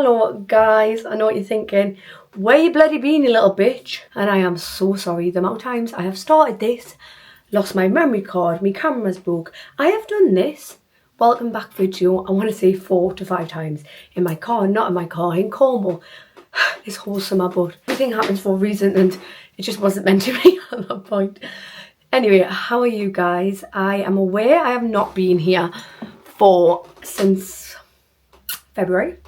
Hello guys, I know what you're thinking. Where you bloody been, you little bitch? And I am so sorry. The amount of times I have started this, lost my memory card, my camera's broke. I have done this welcome back video, I want to say 4 to 5 times. In my car, not in my car, in Cornwall. This whole summer, but everything happens for a reason and it just wasn't meant to be at that point. Anyway, how are you guys? I am aware I have not been here since February.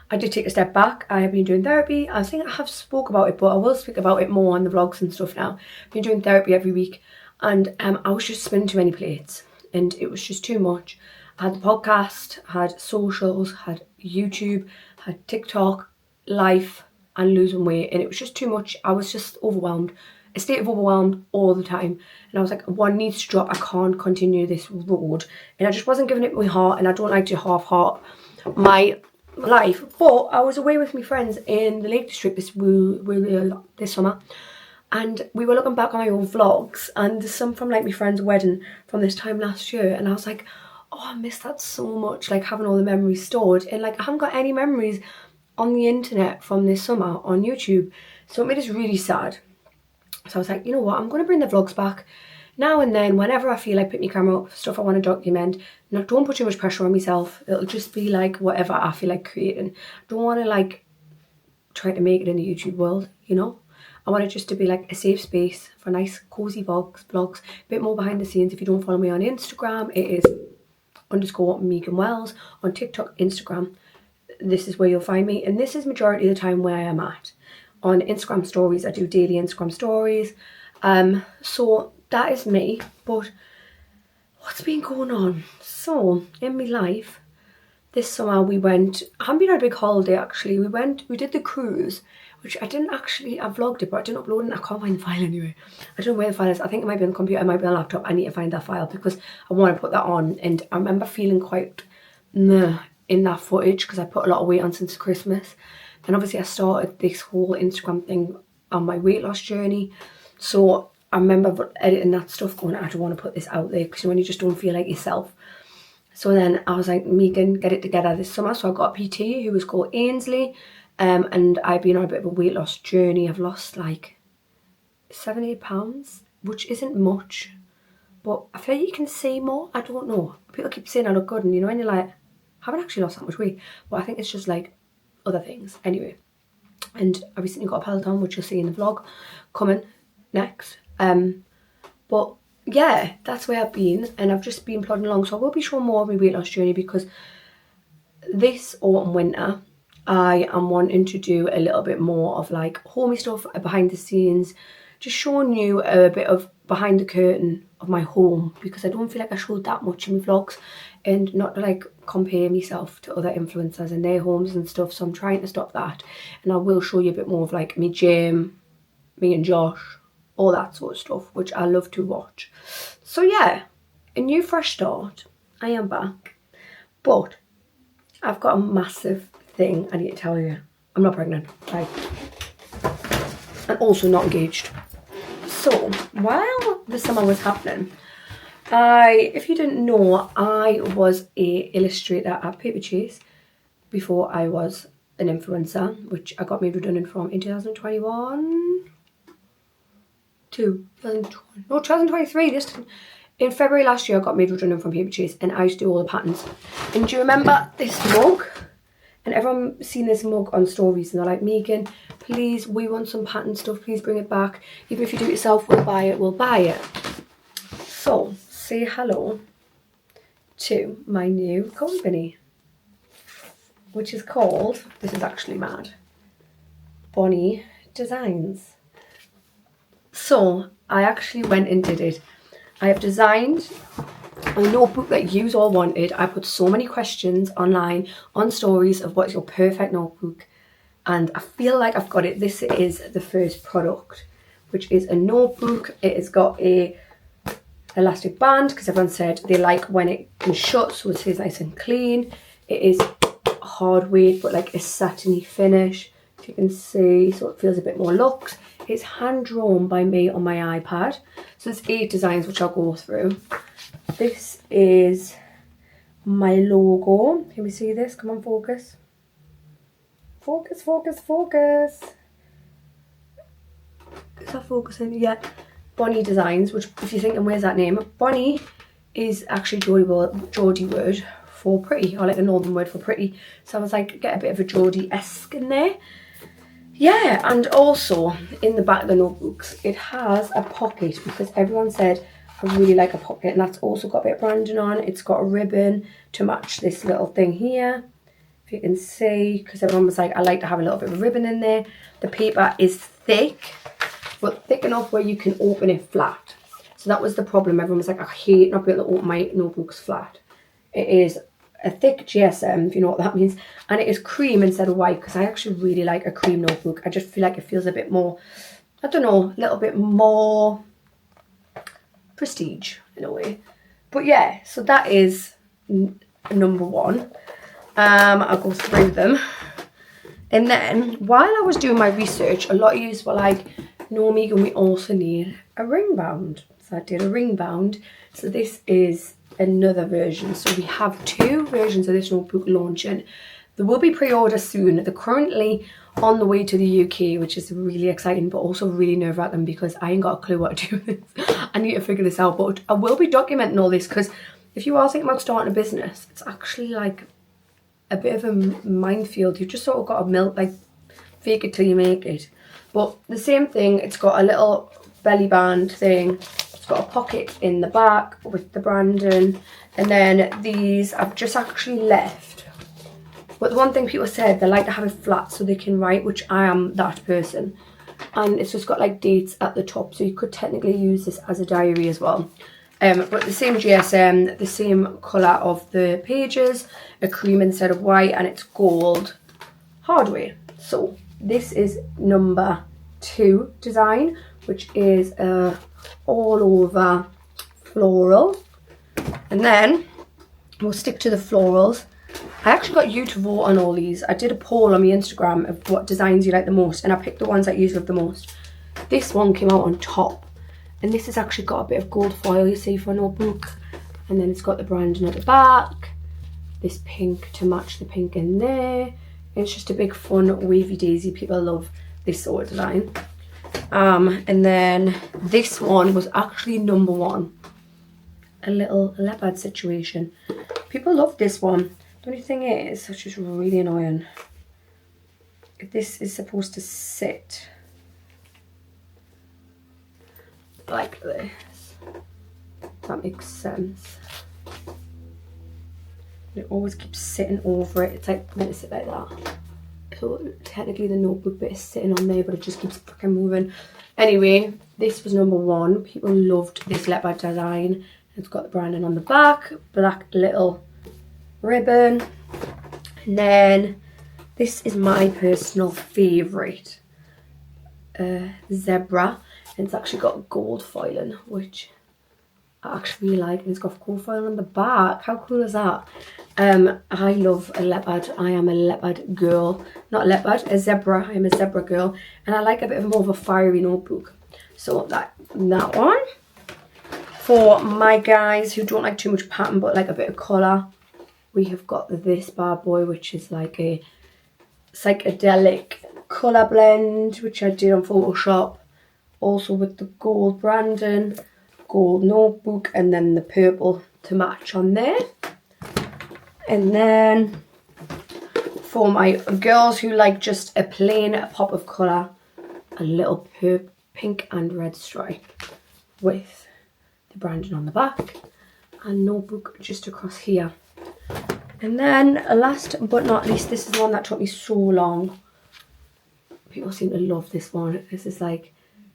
I did take a step back. I have been doing therapy. I think I have spoke about it, but I will speak about it more on the vlogs and stuff now. I've been doing therapy every week and I was just spinning too many plates and it was just too much. I had the podcast, had socials, had YouTube, had TikTok, life and losing weight, and it was just too much. I was just overwhelmed, a state of overwhelmed all the time, and I was like, one needs to drop. I can't continue this road, and I just wasn't giving it my heart, and I don't like to half-heart my life. But I was away with my friends in the Lake District this summer, and we were looking back on my old vlogs, and there's some from like my friend's wedding from this time last year, and I was like, oh, I miss that so much, like having all the memories stored, and like I haven't got any memories on the internet from this summer on YouTube, so it made us really sad. So I was like, you know what, I'm going to bring the vlogs back now and then whenever I feel like put my camera up, stuff I want to document. Now, don't put too much pressure on myself. It'll just be like whatever I feel like creating. Don't want to like try to make it in the YouTube world, you know. I want it just to be like a safe space for nice cozy vlogs, a bit more behind the scenes. If you don't follow me on Instagram, it is _Megan Wells. On TikTok, Instagram, this is where you'll find me, and this is majority of the time where I am at. On Instagram stories, I do daily Instagram stories, so that is me. But what's been going on? So in my life this summer, we went, I haven't been on a big holiday actually. We did the cruise, which I vlogged it, but I didn't upload it. I can't find the file anyway. I don't know where the file is. I think it might be on the computer, it might be on the laptop. I need to find that file because I want to put that on. And I remember feeling quite meh in that footage because I put a lot of weight on since Christmas. And obviously I started this whole Instagram thing on my weight loss journey. So I remember editing that stuff going, I don't want to put this out there because when you just don't feel like yourself. So then I was like, Megan, get it together this summer. So I got a PT who was called Ainsley, and I've been on a bit of a weight loss journey. I've lost like 7-8 pounds, which isn't much, but I feel like you can see more. I don't know. People keep saying I look good, and you know, and you're like, I haven't actually lost that much weight, but I think it's just like other things. Anyway, and I recently got a Peloton, which you'll see in the vlog coming next. But yeah, that's where I've been, and I've just been plodding along. So I will be showing more of my weight loss journey because this autumn winter I am wanting to do a little bit more of like homey stuff, behind the scenes, just showing you a bit of behind the curtain of my home, because I don't feel like I showed that much in my vlogs, and not to like compare myself to other influencers and their homes and stuff. So I'm trying to stop that, and I will show you a bit more of like me gym, me and Josh, all that sort of stuff, which I love to watch. So yeah, a new fresh start. I am back, but I've got a massive thing I need to tell you. I'm not pregnant, like, and also not engaged. So while the summer was happening, if you didn't know, I was a illustrator at Paper Chase before I was an influencer, which I got made redundant from in 2023. In February last year I got made redundant from Paper Chase, and I used to do all the patterns. And do you remember this mug? And everyone seen this mug on stories and they're like, Megan, please, we want some pattern stuff, please bring it back. Even if you do it yourself, we'll buy it. So say hello to my new company, which is called, this is actually mad, Bonnie Designs. So I actually went and did it. I have designed a notebook that you all wanted. I put so many questions online on stories of what's your perfect notebook, and I feel like I've got it. This is the first product, which is a notebook. It has got a elastic band because everyone said they like when it can shut, so it stays nice and clean. It is hard weight but like a satiny finish, if you can see, so it feels a bit more luxe. It's hand drawn by me on my iPad. So there's 8 designs which I'll go through. This is my logo. Can we see this? Come on, focus. Focus, focus, focus. Is that focusing? Yeah. Bonnie Designs, which if you're thinking, where's that name? Bonnie is actually Geordie word for pretty, or like a northern word for pretty. So I was like, get a bit of a Geordie-esque in there. Yeah, and also in the back of the notebooks, it has a pocket because everyone said I really like a pocket, and that's also got a bit of branding on. It's got a ribbon to match this little thing here, if you can see, because everyone was like, I like to have a little bit of a ribbon in there. The paper is thick, but thick enough where you can open it flat. So that was the problem. Everyone was like, I hate not being able to open my notebooks flat. It is a thick GSM, if you know what that means, and it is cream instead of white, because I actually really like a cream notebook. I just feel like it feels a bit more, I don't know, a little bit more prestige in a way. But yeah, so that is number one. I'll go through them, and then while I was doing my research, a lot of you were like, no Megan, we also need a ring bound. So I did a ring bound. So this is another version. So we have two versions of this notebook launching. There will be pre-order soon. They're currently on the way to the UK, which is really exciting, but also really nerve-wracking because I ain't got a clue what to do with this. I need to figure this out, but I will be documenting all this, because if you are thinking about starting a business, it's actually like a bit of a minefield. You've just sort of got to fake it till you make it. But the same thing, it's got a little belly band thing. It's got a pocket in the back with the branding. And then these I've just actually left. But the one thing people said, they like to have it flat so they can write, which I am that person. And it's just got like dates at the top, so you could technically use this as a diary as well. But the same GSM, the same colour of the pages, a cream instead of white, and it's gold hardware. So this is number 2 design, which is all over floral. And then we'll stick to the florals. I actually got you to vote on all these. I did a poll on my Instagram of what designs you like the most, and I picked the ones that you love the most. This one came out on top, and this has actually got a bit of gold foil, you see, for a notebook. And then it's got the branding at the back, this pink to match the pink in there. It's just a big fun wavy daisy. People love this sort of design. And then this one was actually number 1, a little leopard situation. People love this one. The only thing is, which is really annoying, this is supposed to sit like this. If that makes sense. It always keeps sitting over it. It's like meant to sit like that. So technically the notebook bit is sitting on there, but it just keeps fucking moving. Anyway, this was number 1. People loved this leopard design. It's got the branding on the back, black little ribbon. And then this is my personal favourite, zebra. And it's actually got gold foiling, which I actually really like. And it's got gold foiling on the back. How cool is that? I love a leopard. I am a leopard girl. Not leopard, a zebra. I am a zebra girl. And I like a bit more of a fiery notebook. So that one. For my guys who don't like too much pattern but like a bit of colour, we have got this bad boy, which is like a psychedelic colour blend, which I did on Photoshop. Also with the gold branding, gold notebook, and then the purple to match on there. And then for my girls who like just a plain pop of colour, a little pink and red stripe with the branding on the back, and notebook just across here. And then last but not least, this is one that took me so long. People seem to love this one. This is like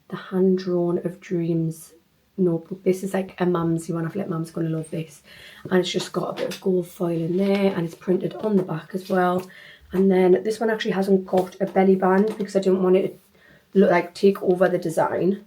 the hand drawn of dreams notebook. This is like a mumsy one. I feel like mum's going to love this. And it's just got a bit of gold foil in there, and it's printed on the back as well. And then this one actually hasn't got a belly band because I didn't want it to look like take over the design.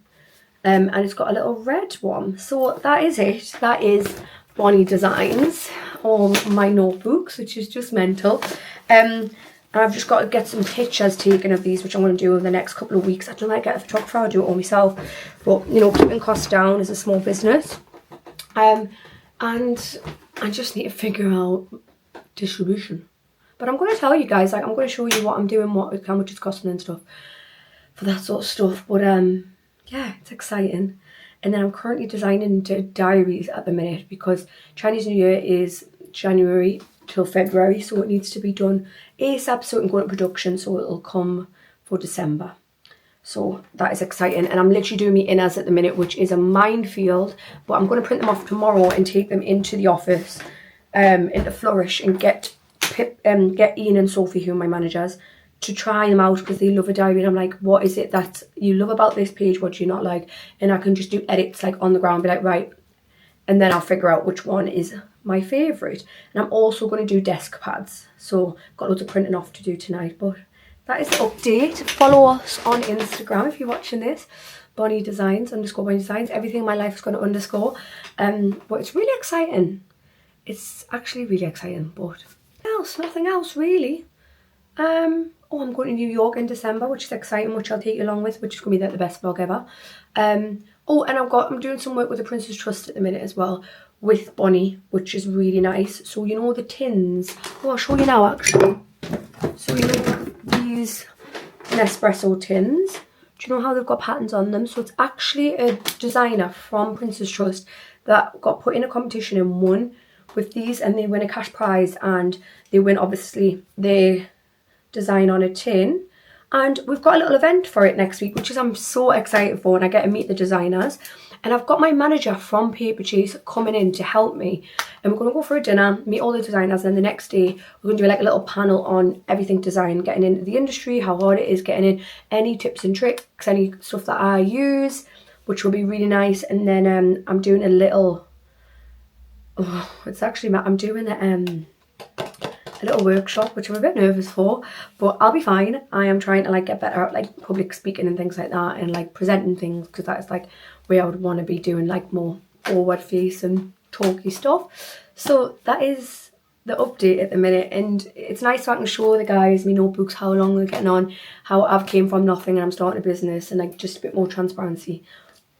And it's got a little red one. So that is it. That is Bonnie Designs on my notebooks, which is just mental. And I've just got to get some pictures taken of these, which I'm going to do over the next couple of weeks. I don't like get a photographer, I'll do it all myself. But, you know, keeping costs down is a small business. And I just need to figure out distribution. But I'm going to tell you guys, like, I'm going to show you what I'm doing, how much it's costing and stuff for that sort of stuff. But yeah, it's exciting. And then I'm currently designing diaries at the minute because Chinese New Year is January till February, so it needs to be done ASAP so it can go into production, so it'll come for December. So that is exciting, and I'm literally doing my inners at the minute, which is a minefield, but I'm going to print them off tomorrow and take them into the office, into Flourish, and get Ian and Sophie, who are my managers, to try them out because they love a diary. And I'm like, what is it that you love about this page? What do you not like? And I can just do edits like on the ground, be like, right, and then I'll figure out which one is my favourite. And I'm also going to do desk pads, so got loads of printing off to do tonight. But that is the update. Follow us on Instagram if you're watching this. Bonnie Designs, _Bonnie Designs. Everything in my life is going to underscore. But it's really exciting. It's actually really exciting. But nothing else really. Oh, I'm going to New York in December, which is exciting, which I'll take you along with, which is going to be the best vlog ever. Oh, and I'm doing some work with the Princess Trust at the minute as well, with Bonnie, which is really nice. So you know the tins. Oh, I'll show you now actually. So you know these Nespresso tins. Do you know how they've got patterns on them? So it's actually a designer from Princess Trust that got put in a competition and won with these, and they win a cash prize, and they win obviously their design on a tin. And we've got a little event for it next week, which is I'm so excited for, and I get to meet the designers. And I've got my manager from Paper Chase coming in to help me, and we're going to go for a dinner, meet all the designers, and then the next day we're going to do like a little panel on everything design, getting into the industry, how hard it is getting in, any tips and tricks, any stuff that I use, which will be really nice. And then I'm doing a little, I'm doing a little workshop, which I'm a bit nervous for, but I'll be fine. I am trying to like get better at like public speaking and things like that, and like presenting things, because that's like where I would want to be doing like more forward face and talky stuff. So that is the update at the minute, and it's nice so I can show the guys my notebooks, how long they're getting on, how I've came from nothing and I'm starting a business, and like just a bit more transparency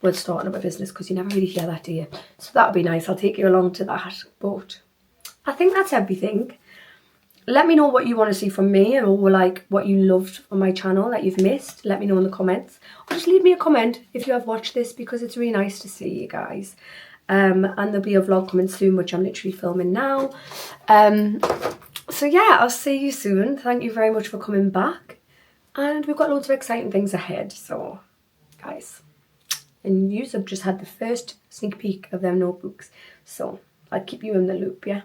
with starting up a business, because you never really hear that, do you? So that'll be nice. I'll take you along to that. But I think that's everything. Let me know what you want to see from me, or like what you loved on my channel that you've missed. Let me know in the comments, or just leave me a comment if you have watched this, because it's really nice to see you guys. And there'll be a vlog coming soon, which I'm literally filming now. So yeah, I'll see you soon. Thank you very much for coming back, and we've got loads of exciting things ahead. So guys, and you have just had the first sneak peek of them notebooks, so I'll keep you in the loop, yeah.